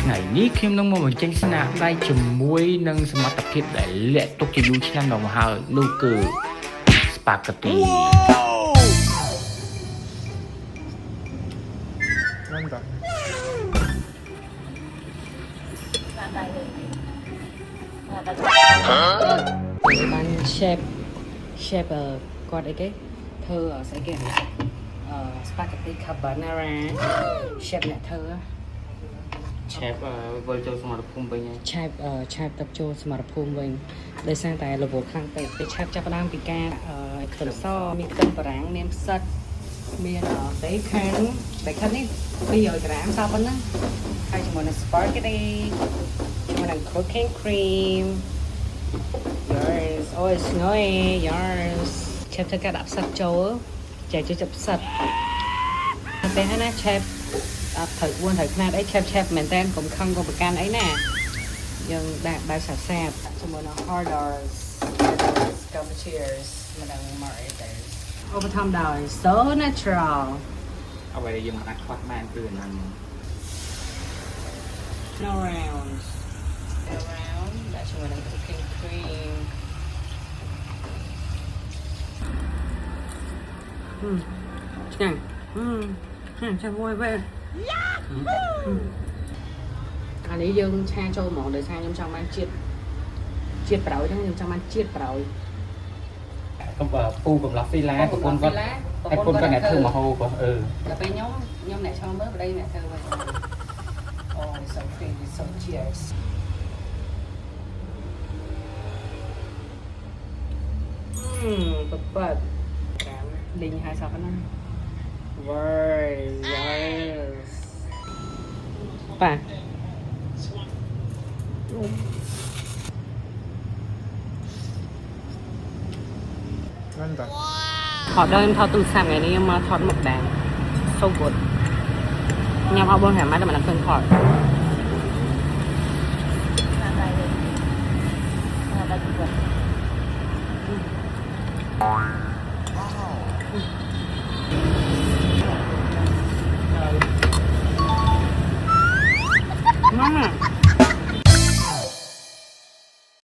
ថ្ងៃនេះខ្ញុំនឹងមកបញ្ចេញស្នាដៃជាមួយនឹងសមត្ថភាពដែលលាក់ទុកជាយូរឆ្នាំមកហើយនោះគឺ spaghetti Nanda. Bạn chef con ấy cái thơ ở sẽ kia spaghetti carbonara chef nè thơ chef វិលចូលសមត្ថភូមិវិញ chef tậpចូលសមត្ថភូមិវិញដោយសារតែរវល់ខ្លាំងពេកពេល chef ចាប់ផ្ដើមពីការខ្ទឹមសមានខ្ទឹមបារាំងមានផ្សិតមានbaconនេះ200ក្រាមសោះប៉ុណ្ណឹងហើយជាមួយនឹង spaghetti ជាមួយនឹង cooking cream yours oh it's no yours chef ធ្វើការដាក់ផ្សិតចូលចែកជួយផ្សិតតែណា chef អត់ត្រូវ4ត្រូវខ្នាតអី chef មែនតើកុំខឹងកុំប្រកាន់អីណាយើងដាក់បែបសាសាបជាមួយនឹង hors scampiers មិនដឹងមកអីទៅឧបត្ថម្ភដោយ so natural អ្វីដែលយើងមិនអាចខ្វះបានគឺអាហ្នឹង no roundsដាក់ជាមួយនឹង cooking cream ឆ្ងាញ់ចាំមួយវិញអានេះយើងឆាចូលហ្មងដោយសារខ្ញុំចង់បានជាតិប្រោយហ្នឹងខ្ញុំចង់បានជាតិប្រោយ កំពូកំឡោះហ្វីឡាប្រពន្ធគាត់ហើយប្រពន្ធគាត់អ្នកធ្វើមហូបដល់ពេលខ្ញុំអ្នកឆោមើលប្តីអ្នកធ្វើវិញអូ so pretty so cheers ប៉ាត់កាមលីងហើយសោះណាyes ប៉ាNanda. ថតដល់ខ្ញុំថតទូរស័ព្ទថ្ងៃនេះខ្ញុំមកថតមុខដែរ so good ញ៉ាំអស់4-5ម៉ាត់តែមិនដឹងឃើញថត